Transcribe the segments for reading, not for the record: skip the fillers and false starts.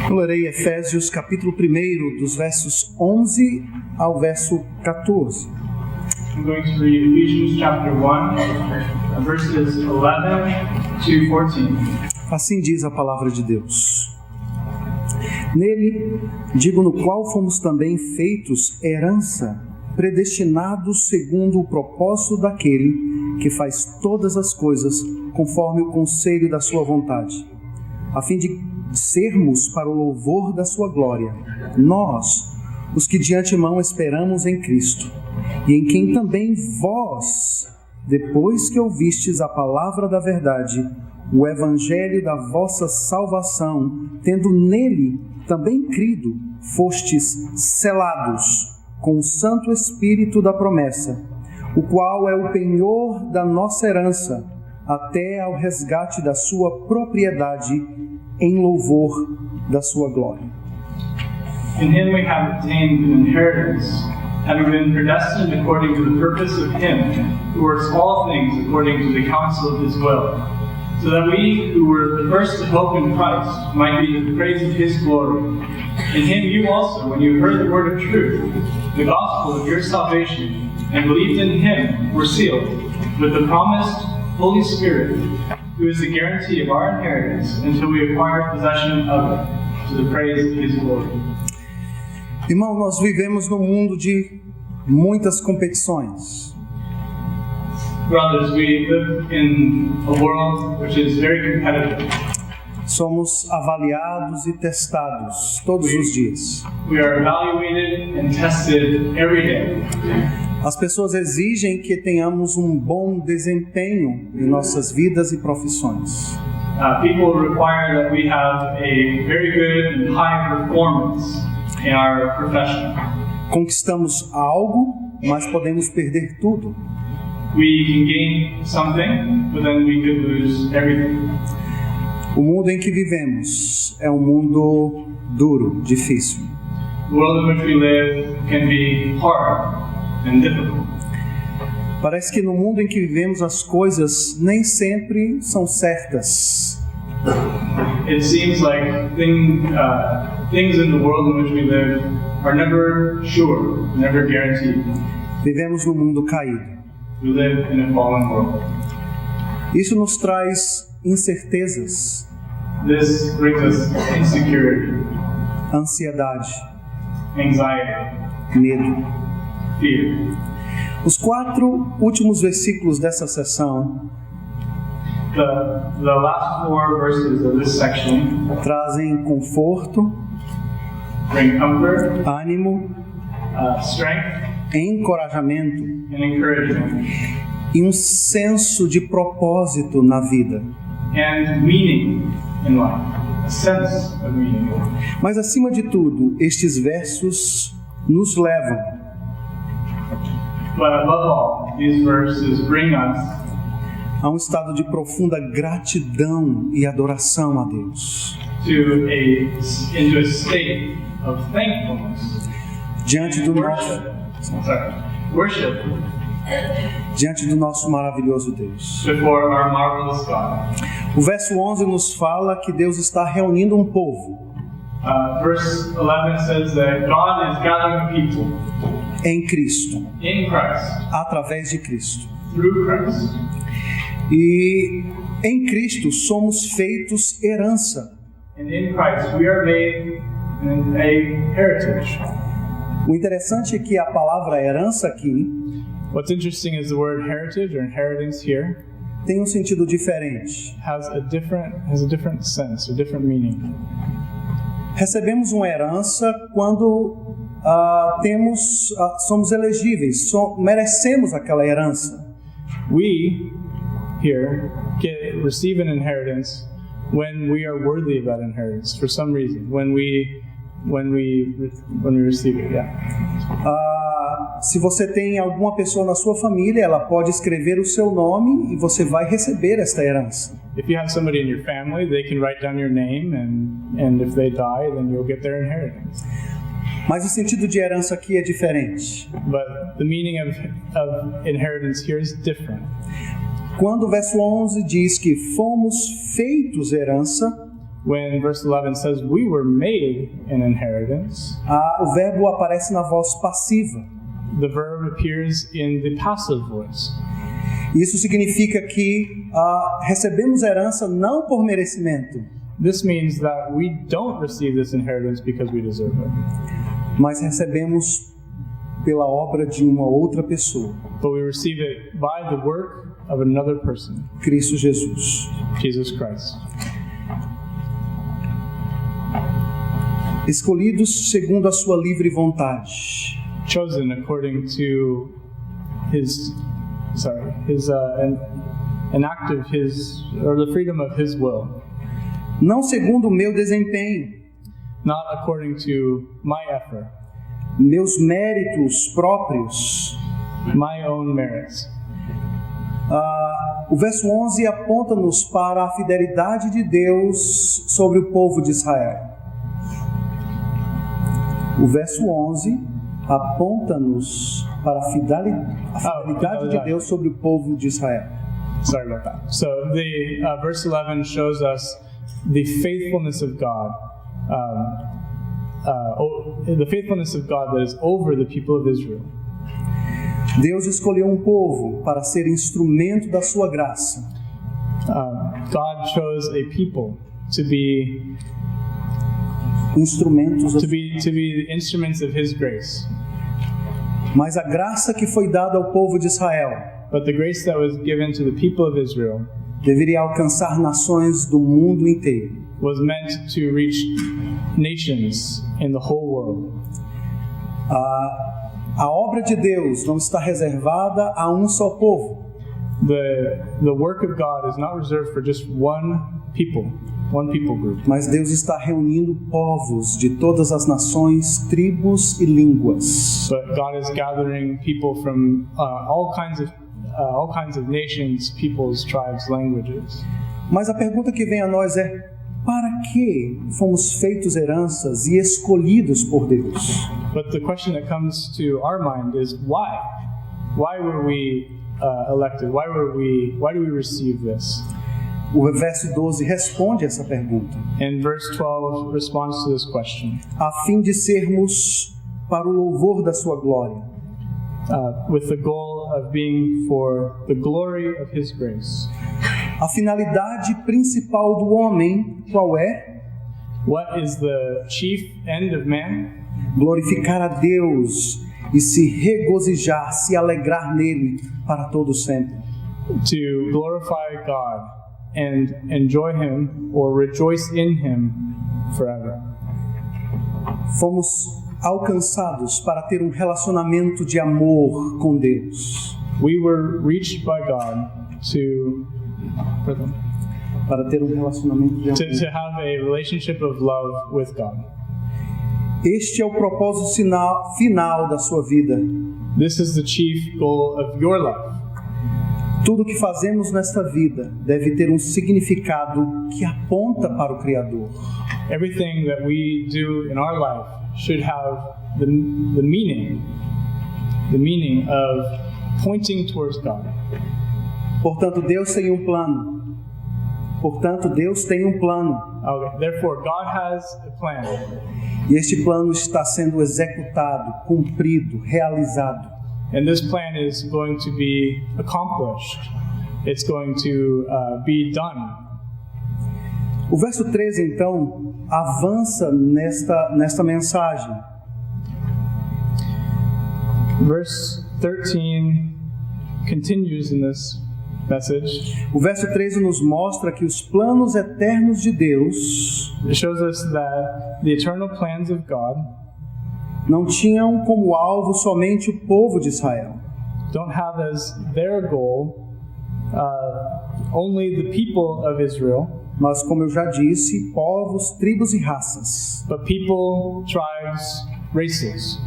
Eu lerei Efésios capítulo 1, dos versos 11 ao verso 14. I'm going to read Ephesians chapter 1, verses 11 to 14. Assim diz a palavra de Deus. Nele, digo, no qual fomos também feitos herança, predestinados segundo o propósito daquele que faz todas as coisas conforme o conselho da sua vontade, a fim de sermos para o louvor da sua glória, nós, os que de antemão esperamos em Cristo, e em quem também vós, depois que ouvistes a palavra da verdade, o evangelho da vossa salvação, tendo nele também crido, fostes selados com o Santo Espírito da promessa, o qual é o penhor da nossa herança, até ao resgate da sua propriedade, em louvor da sua glória. In him we have obtained an inheritance, having been predestined according to the purpose of him who works all things according to the counsel of his will, so that we who were the first to hope in Christ might be to the praise of his glory. In him you also, when you heard the word of truth, the gospel of your salvation, and believed in him, were sealed with the promised Holy Spirit, who is the guarantee of our inheritance until we acquire possession of it, to the praise of his glory. Irmão, nós vivemos num mundo de muitas competições. Brothers, we live in a world which is very competitive. Somos avaliados e testados todos os dias. We are evaluated and tested every day. As pessoas exigem que tenhamos um bom desempenho em nossas vidas e profissões. People require that we have a very good and high performance in our profession. Conquistamos algo, mas podemos perder tudo. We can gain something, but then we could lose everything. O mundo em que vivemos é um mundo duro, difícil. The world in which we live can be hard and difficult. Parece que no mundo em que vivemos as coisas nem sempre são certas. It seems like things in the world in which we live are never sure, never guaranteed. Vivemos num mundo caído. We live in a fallen world. Isso nos traz incertezas, This brings us insecurity, ansiedade, anxiety, medo. fear. Os 4 últimos versículos dessa sessão The last 4 verses of this section trazem conforto, bring comfort, ânimo, strength, encorajamento and encouragement, e um senso de propósito na vida. and meaning in life, a sense of meaning. Mas acima de tudo, estes versos nos levam But above all, these verses bring us a um estado de profunda gratidão e adoração a Deus. into a state of thankfulness, Diante do nosso, worship diante do nosso maravilhoso Deus. before our marvelous God. O verso 11 nos fala que Deus está reunindo um povo Verse 11 says that God is gathering a people em Cristo, in Christ, através de Cristo. through Christ. E em Cristo somos feitos herança. And in Christ we are made a heritage. O interessante é que a palavra herança aqui What's interesting is the word heritage or inheritance here tem um sentido diferente. has a different sense, a different meaning. Recebemos uma herança quando somos elegíveis, merecemos aquela herança. We here receive an inheritance when we are worthy of that inheritance for some reason. When we receive it, Se você tem alguma pessoa na sua família, ela pode escrever o seu nome e você vai receber esta herança. If you have somebody in your family, they can write down your name, and if they die, then you'll get their inheritance. Mas o sentido de herança aqui é diferente. But the meaning of inheritance here is different. Quando o verso 11 diz que fomos feitos herança, when verse 11 says we were made an inheritance, O verbo aparece na voz passiva. the verb appears in the passive voice. Isso significa que recebemos herança não por merecimento, This means that we don't receive this inheritance because we deserve it, mas recebemos pela obra de uma outra pessoa, but we receive it by the work of another person, Cristo Jesus. Jesus Christ. Escolhidos segundo a sua livre vontade. Chosen according to an act of his, or the freedom of his will, Não segundo o meu desempenho, not according to my effort, meus méritos próprios. my own merits. O verso 11 aponta-nos para a fidelidade de Deus sobre o povo de Israel. O verso 11 aponta-nos para a fidelidade de Deus sobre o povo de Israel. Sorry about that. So the verse 11 shows us the faithfulness of God, the faithfulness of God that is over the people of Israel. Deus escolheu um povo para ser instrumento da sua graça. God chose a people to be Instrumentos, the instruments of His grace. mas a graça que foi dada ao povo de Israel But the grace that was given to the people of Israel deveria alcançar nações do mundo inteiro. was meant to reach nations in the whole world. A obra de Deus não está reservada a um só povo. The work of God is not reserved for just one people group. Mas Deus está reunindo povos de todas as nações, tribos e línguas. But God is gathering people from all kinds of nations, peoples, tribes, languages. Mas a pergunta que vem a nós é: para que fomos feitos heranças e escolhidos por Deus? But the question that comes to our mind is why? Why were we elected? Why do we receive this? O verso 12 responde essa pergunta. And verse 12 responds to this question. A fim de sermos para o louvor da sua glória. With the goal of being for the glory of His grace. A finalidade principal do homem, qual é? What is the chief end of man? Glorificar a Deus e se regozijar, se alegrar nele para todo sempre. To glorify God and enjoy Him or rejoice in Him forever. Fomos alcançados para ter um relacionamento de amor com Deus. We were reached by God Para ter um relacionamento de amor. to have a relationship of love with God. Este é o propósito final da sua vida. This is the chief goal of your life. Tudo que fazemos nesta vida deve ter um significado que aponta para o Criador. Everything that we do in our life should have the meaning of pointing towards God. Portanto, Deus tem um plano. Okay. Therefore, God has a plan, E este plano está sendo executado, cumprido, realizado. and this plan is going to be accomplished. It's going to be done. O verso 13, então, avança nesta mensagem. Verse 13 continues in this message. O verso 13 nos mostra que os planos eternos de Deus It shows us that the eternal plans of God não tinham como alvo somente o povo de Israel, don't have as their goal only the people of Israel, mas, como eu já disse, povos, tribos e raças. but people, tribes, races.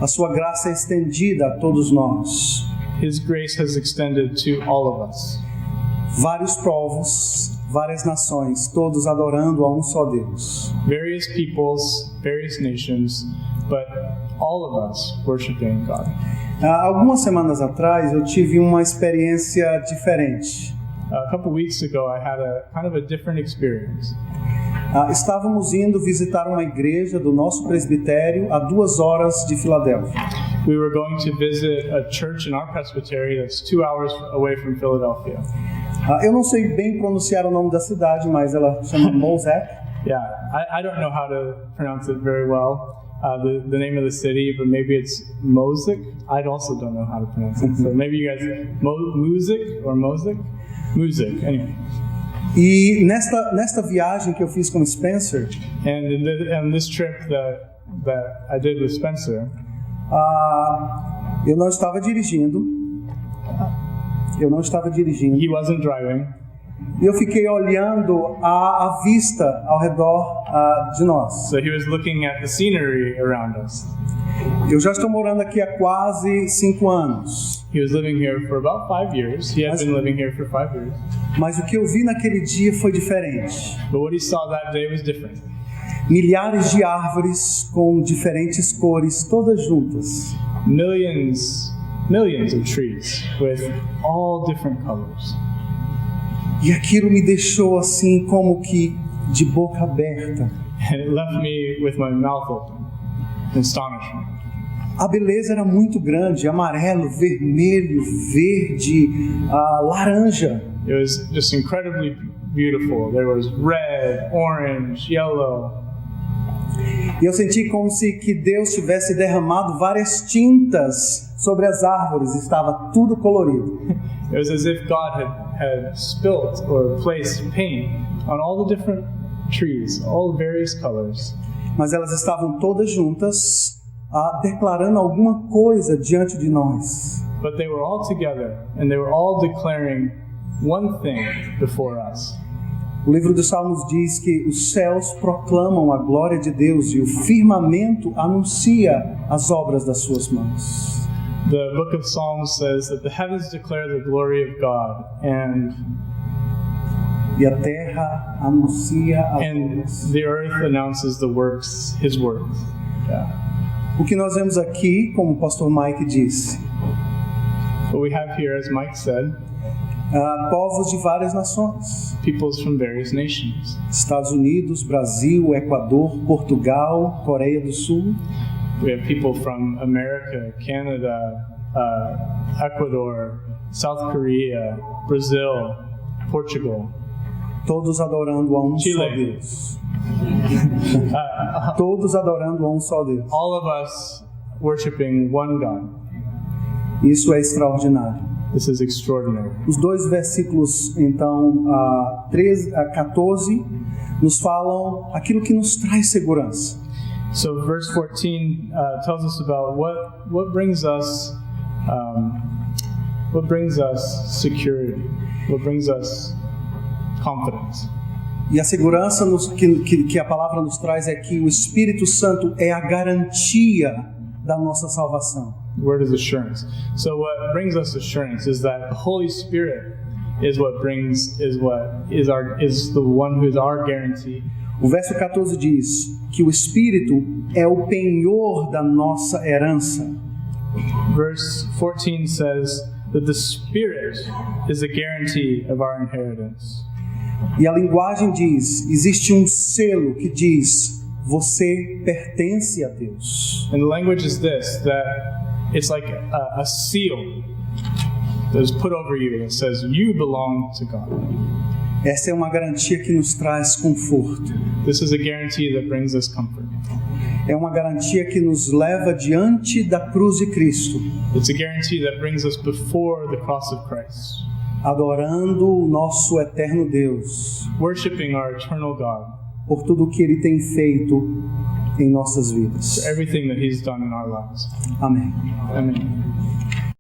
A sua graça é estendida a todos nós. His grace has extended to all of us. Vários povos, várias nações, todos adorando a um só Deus. Various peoples, various nations, but all of us worshiping God. Algumas semanas atrás eu tive uma experiência diferente. A couple weeks ago, I had a kind of a different experience. Estávamos indo visitar uma igreja do nosso presbitério a 2 horas de Filadélfia. We were going to visit a church in our presbytery that's 2 hours away from Philadelphia. Eu não sei bem pronunciar o nome da cidade, mas ela chama Mosaic. Yeah, I don't know how to pronounce it very well, the name of the city, but maybe it's Mosic. I also don't know how to pronounce it. So maybe you guys, Music or Mosic? Music, anyway. E nesta viagem que eu fiz com Spencer, And this trip that I did with Spencer, eu não estava dirigindo. he wasn't driving. E eu fiquei olhando a vista ao redor de nós. So he was looking at the scenery around us. Eu já estou morando aqui há quase 5 anos. He was living here for about 5 years. He had been living here for 5 years. Mas o que eu vi naquele dia foi diferente. But what he saw that day was different. Milhares de árvores com diferentes cores, todas juntas. Millions of trees with all different colors. E aquilo me deixou assim como que de boca aberta. And it left me with my mouth open in astonishment. A beleza era muito grande, amarelo, vermelho, verde, laranja. It was just incredibly beautiful. There was red, orange, yellow. E eu senti como se que Deus tivesse derramado várias tintas sobre as árvores, estava tudo colorido. It was as if God had spilt or placed paint on all the different trees, all various colors. Mas elas estavam todas juntas, declarando alguma coisa diante de nós. But they were all together and they were all declaring one thing before us. O livro dos Salmos diz que os céus proclamam a glória de Deus e o firmamento anuncia as obras das suas mãos. The book of Psalms says that the heavens declare the glory of God E a terra anuncia as and obras. the earth announces his works. Yeah. O que nós vemos aqui, como o pastor Mike disse, What we have here, as Mike said, povos de várias nações. peoples from various nations. Estados Unidos, Brasil, Equador, Portugal, Coreia do Sul. We have people from America, Canada, Ecuador, South Korea, Brazil, Portugal. Todos adorando a um Chile. só Deus. Todos adorando a um só Deus. All of us worshiping one God. Isso é extraordinário. This is extraordinary. Os 2 versículos, então, 13 a 14, nos falam aquilo que nos traz segurança. So verse 14 tells us about what brings us security, what brings us confidence. E a segurança que a palavra nos traz é que o Espírito Santo é a garantia da nossa salvação. The word is assurance. So what brings us assurance is that the Holy Spirit is the one who is our guarantee. O verso 14 diz que o Espírito é o penhor da nossa herança. Verse 14 says that the Spirit is the guarantee of our inheritance. E a linguagem diz, existe um selo que diz, você pertence a Deus. And the language is this, that it's like a seal that is put over you that says you belong to God. Essa é uma garantia que nos traz conforto. This is a guarantee that brings us comfort. É uma garantia que nos leva diante da cruz de Cristo, It's a guarantee that brings us before the cross of Christ, adorando o nosso eterno Deus worshiping our eternal God por tudo o que Ele tem feito em nossas vidas. for everything that He's done in our lives. Amém. Amen.